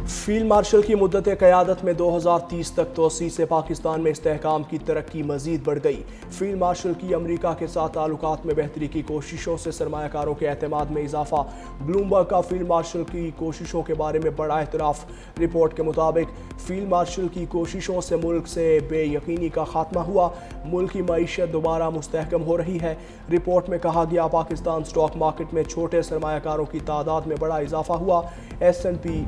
Field marshal کی مدت قیادت میں 2030 تک توسیع سے پاکستان میں استحکام کی ترقی مزید بڑھ گئی۔ فیلڈ مارشل کی امریکہ کے ساتھ تعلقات میں بہتری کی کوششوں سے سرمایہ کاروں کے اعتماد میں اضافہ۔ بلومبرگ کا فیلڈ مارشل کی کوششوں کے بارے میں بڑا اعتراف۔ رپورٹ کے مطابق فیلڈ مارشل کی کوششوں سے ملک سے بے یقینی کا خاتمہ ہوا، ملک کی معیشت دوبارہ مستحکم ہو رہی ہے۔ رپورٹ میں کہا گیا پاکستان سٹاک مارکیٹ میں چھوٹے سرمایہ کاروں کی تعداد میں بڑا اضافہ ہوا۔ S&P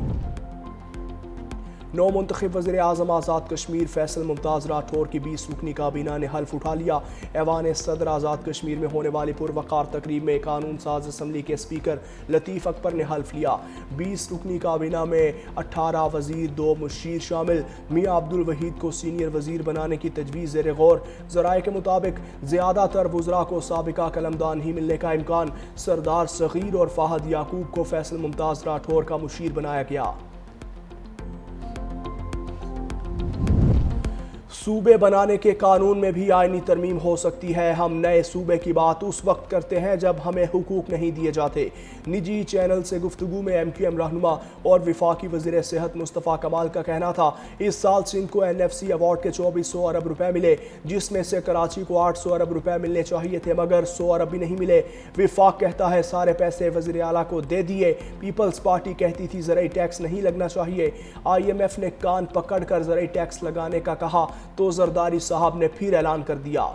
نو منتخب وزیر اعظم آزاد کشمیر فیصل ممتاز راٹھور کی 20 رکنی کابینہ نے حلف اٹھا لیا۔ ایوان صدر آزاد کشمیر میں ہونے والی پروقار تقریب میں قانون ساز اسمبلی کے اسپیکر لطیف اکبر نے حلف لیا۔ 20 رکنی کابینہ میں 18 وزیر 2 مشیر شامل۔ میاں عبدالوحید کو سینئر وزیر بنانے کی تجویز زیر غور۔ ذرائع کے مطابق زیادہ تر وزراء کو سابقہ قلمدان ہی ملنے کا امکان۔ سردار صغیر اور فہد یعقوب کو فیصل ممتاز راٹھور کا مشیر بنایا گیا۔ صوبے بنانے کے قانون میں بھی آئینی ترمیم ہو سکتی ہے۔ ہم نئے صوبے کی بات اس وقت کرتے ہیں جب ہمیں حقوق نہیں دیے جاتے۔ نجی چینل سے گفتگو میں MQM رہنما اور وفاقی وزیر صحت مصطفیٰ کمال کا کہنا تھا اس سال سندھ کو NFC ایوارڈ کے 2400 ارب روپے ملے، جس میں سے کراچی کو 800 ارب روپے ملنے چاہیے تھے مگر 100 ارب بھی نہیں ملے۔ وفاق کہتا ہے سارے پیسے وزیر اعلیٰ کو دے دیے۔ پیپلز پارٹی کہتی تھی زرعی ٹیکس نہیں لگنا چاہیے۔ IMF نے کان پکڑ کر زرعی ٹیکس لگانے کا کہا تو زرداری صاحب نے پھر اعلان کر دیا۔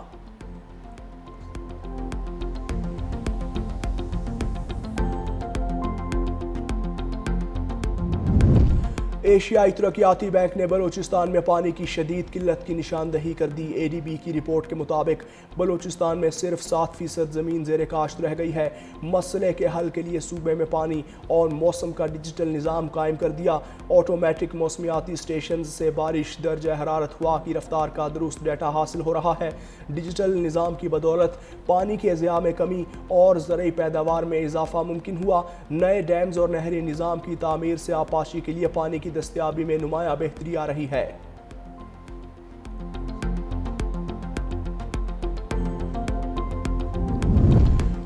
ایشیائی ترقیاتی بینک نے بلوچستان میں پانی کی شدید قلت کی نشاندہی کر دی۔ ADB کی رپورٹ کے مطابق بلوچستان میں صرف 7% زمین زیر کاشت رہ گئی ہے۔ مسئلے کے حل کے لیے صوبے میں پانی اور موسم کا ڈیجیٹل نظام قائم کر دیا۔ آٹومیٹک موسمیاتی اسٹیشنز سے بارش، درجہ حرارت، ہوا کی رفتار کا درست ڈیٹا حاصل ہو رہا ہے۔ ڈیجیٹل نظام کی بدولت پانی کے ضیاع میں کمی اور زرعی پیداوار میں اضافہ ممکن ہوا۔ نئے ڈیمز اور نہری نظام کی تعمیر سے آبپاشی کے لیے پانی کی دستیابی میں نمایاں بہتری آ رہی ہے۔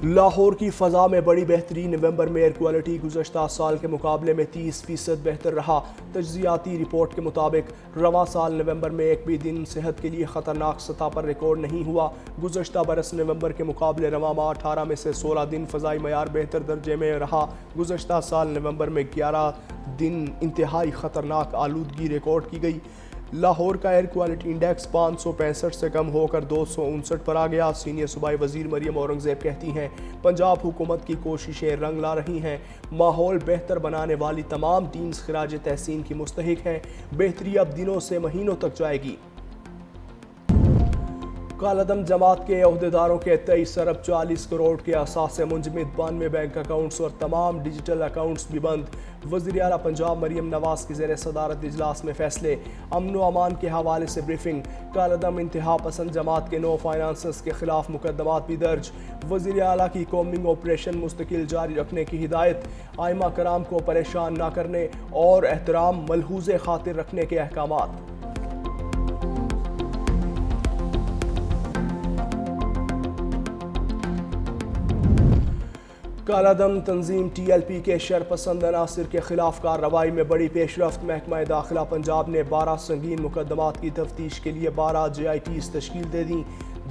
لاہور کی فضا میں بڑی بہتری۔ نومبر میں ایئر کوالٹی گزشتہ سال کے مقابلے میں 30% بہتر رہا۔ تجزیاتی رپورٹ کے مطابق رواں سال نومبر میں ایک بھی دن صحت کے لیے خطرناک سطح پر ریکارڈ نہیں ہوا۔ گزشتہ برس نومبر کے مقابلے رواں ماہ 18 میں سے 16 دن فضائی معیار بہتر درجے میں رہا۔ گزشتہ سال نومبر میں 11 دن انتہائی خطرناک آلودگی ریکارڈ کی گئی۔ لاہور کا ایئر کوالٹی انڈیکس 565 سے کم ہو کر 259 پر آ گیا۔ سینئر صوبائی وزیر مریم اورنگزیب کہتی ہیں پنجاب حکومت کی کوششیں رنگ لا رہی ہیں۔ ماحول بہتر بنانے والی تمام ٹیمز خراج تحسین کی مستحق ہیں۔ بہتری اب دنوں سے مہینوں تک جائے گی۔ کالعدم جماعت کے عہدیداروں کے 23 ارب 40 کروڑ کے اثاثے منجمد، 92 بینک اکاؤنٹس اور تمام ڈیجیٹل اکاؤنٹس بھی بند۔ وزیر اعلیٰ پنجاب مریم نواز کی زیر صدارت اجلاس میں فیصلے۔ امن و امان کے حوالے سے بریفنگ۔ کالعدم انتہا پسند جماعت کے 9 فائنانسرز کے خلاف مقدمات بھی درج۔ وزیر اعلیٰ کی کومبنگ آپریشن مستقل جاری رکھنے کی ہدایت۔ ائمہ کرام کو پریشان نہ کرنے اور احترام ملحوظ خاطر رکھنے کے احکامات۔ کالعدم تنظیم TLP کے شرپسند عناصر کے خلاف کارروائی میں بڑی پیش رفت۔ محکمہ داخلہ پنجاب نے 12 سنگین مقدمات کی تفتیش کے لیے 12 JITs تشکیل دے دیں۔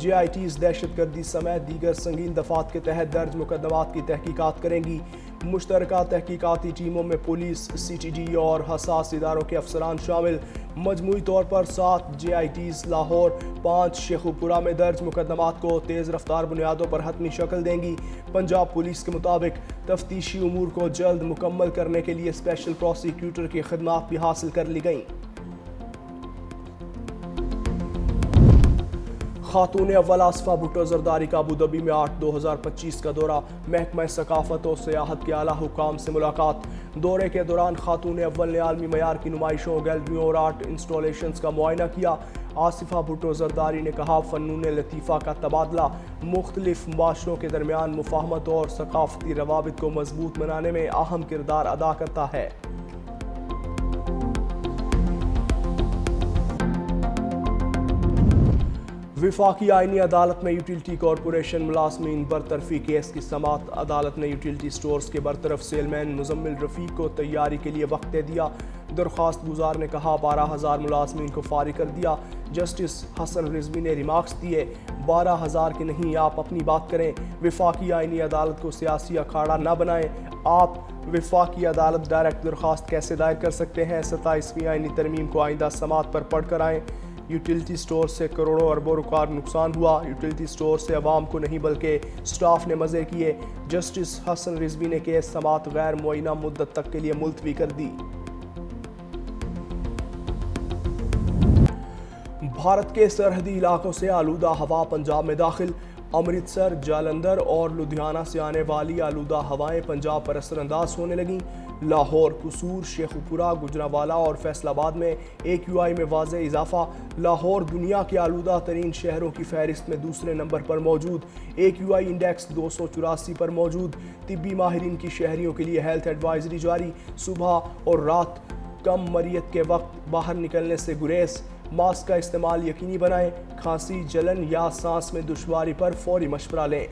JITs دہشت گردی سمیت دیگر سنگین دفعات کے تحت درج مقدمات کی تحقیقات کریں گی۔ مشترکہ تحقیقاتی ٹیموں میں پولیس، CTD اور حساس اداروں کے افسران شامل۔ مجموعی طور پر 7 JITs لاہور، 5 شیخوپورہ میں درج مقدمات کو تیز رفتار بنیادوں پر حتمی شکل دیں گی۔ پنجاب پولیس کے مطابق تفتیشی امور کو جلد مکمل کرنے کے لیے اسپیشل پروسیکیوٹر کی خدمات بھی حاصل کر لی گئیں۔ خاتون اول آصفہ بھٹو زرداری کا ابوظہبی میں 8/2025 کا دورہ۔ محکمہ ثقافت و سیاحت کے اعلیٰ حکام سے ملاقات۔ دورے کے دوران خاتون اول نے عالمی معیار کی نمائشوں، گیلریوں اور آرٹ انسٹالیشنز کا معائنہ کیا۔ آصفہ بھٹو زرداری نے کہا فنون لطیفہ کا تبادلہ مختلف معاشروں کے درمیان مفاہمت اور ثقافتی روابط کو مضبوط بنانے میں اہم کردار ادا کرتا ہے۔ وفاقی آئینی عدالت میں یوٹیلٹی کارپوریشن ملازمین برطرفی کیس کی سماعت۔ عدالت نے یوٹیلٹی سٹورز کے برطرف سیل مین مزمل رفیق کو تیاری کے لیے وقت دے دیا۔ درخواست گزار نے کہا 12,000 ملازمین کو فارغ کر دیا۔ جسٹس حسن رضوی نے ریمارکس دیے 12,000 کے نہیں، آپ اپنی بات کریں، وفاقی آئینی عدالت کو سیاسی اکھاڑا نہ بنائیں۔ آپ وفاقی عدالت ڈائریکٹ درخواست کیسے دائر کر سکتے ہیں؟ 27ویں آئینی ترمیم کو آئندہ سماعت پر پڑھ کر آئیں۔ یوٹیلیٹی سٹور سے کروڑوں اربوں روپے نقصان ہوا، یوٹیلیٹی سٹور سے عوام کو نہیں بلکہ سٹاف نے مزے کیے۔ جسٹس حسن رضوی نے کیس سماعت غیر معینہ مدت تک کے لیے ملتوی کر دی۔ بھارت کے سرحدی علاقوں سے آلودہ ہوا پنجاب میں داخل، امرتسر، جالندھر اور لدھیانہ سے آنے والی آلودہ ہوائیں پنجاب پر اثر انداز ہونے لگیں۔ لاہور، قصور، شیخوپورہ، گجرانوالہ اور فیصل آباد میں AQI میں واضح اضافہ۔ لاہور دنیا کے آلودہ ترین شہروں کی فہرست میں دوسرے نمبر پر موجود، AQI انڈیکس 284 پر موجود۔ طبی ماہرین کی شہریوں کے لیے ہیلتھ ایڈوائزری جاری، صبح اور رات کم مریت کے وقت باہر نکلنے سے گریز، ماسک کا استعمال یقینی بنائیں، کھانسی، جلن یا سانس میں دشواری پر فوری مشورہ لیں۔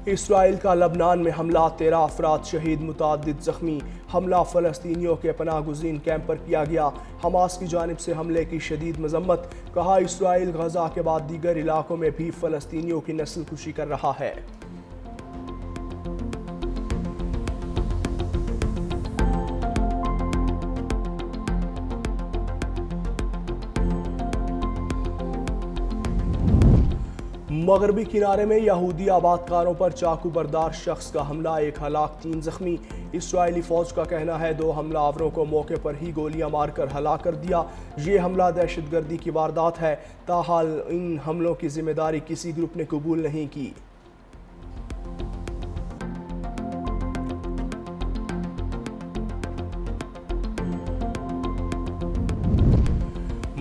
اسرائیل کا لبنان میں حملہ، 13 افراد شہید، متعدد زخمی۔ حملہ فلسطینیوں کے پناہ گزین کیمپ پر کیا گیا۔ حماس کی جانب سے حملے کی شدید مذمت، کہا اسرائیل غزہ کے بعد دیگر علاقوں میں بھی فلسطینیوں کی نسل کشی کر رہا ہے۔ مغربی کنارے میں یہودی آباد کاروں پر چاقو بردار شخص کا حملہ، 1 ہلاک 3 زخمی۔ اسرائیلی فوج کا کہنا ہے 2 حملہ آوروں کو موقع پر ہی گولیاں مار کر ہلاک کر دیا۔ یہ حملہ دہشت گردی کی واردات ہے، تاحال ان حملوں کی ذمہ داری کسی گروپ نے قبول نہیں کی۔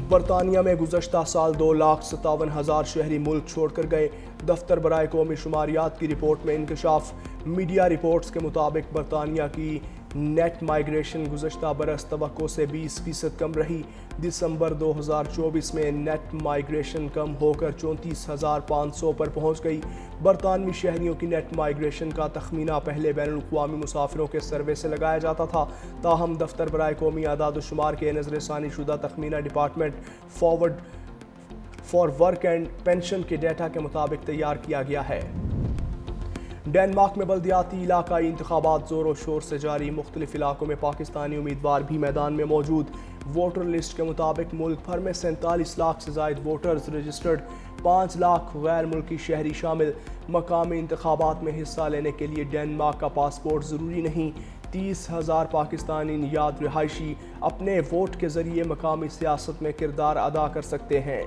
برطانیہ میں گزشتہ سال 2,57,000 شہری ملک چھوڑ کر گئے، دفتر برائے قومی شماریات کی رپورٹ میں انکشاف۔ میڈیا رپورٹس کے مطابق برطانیہ کی نیٹ مائیگریشن گزشتہ برس توقع سے 20% کم رہی۔ دسمبر 2024 میں نیٹ مائیگریشن کم ہو کر 34,500 پر پہنچ گئی۔ برطانوی شہریوں کی نیٹ مائیگریشن کا تخمینہ پہلے بین الاقوامی مسافروں کے سروے سے لگایا جاتا تھا، تاہم دفتر برائے قومی اعداد و شمار کے نظر ثانی شدہ تخمینہ department for work and pension کے ڈیٹا کے مطابق تیار کیا گیا ہے۔ ڈنمارک میں بلدیاتی علاقائی انتخابات زور و شور سے جاری، مختلف علاقوں میں پاکستانی امیدوار بھی میدان میں موجود۔ ووٹر لسٹ کے مطابق ملک بھر میں 47 لاکھ سے زائد ووٹرز رجسٹرڈ، 5 لاکھ غیر ملکی شہری شامل۔ مقامی انتخابات میں حصہ لینے کے لیے ڈنمارک کا پاسپورٹ ضروری نہیں۔ 30,000 پاکستانی نیاد رہائشی اپنے ووٹ کے ذریعے مقامی سیاست میں کردار ادا کر سکتے ہیں۔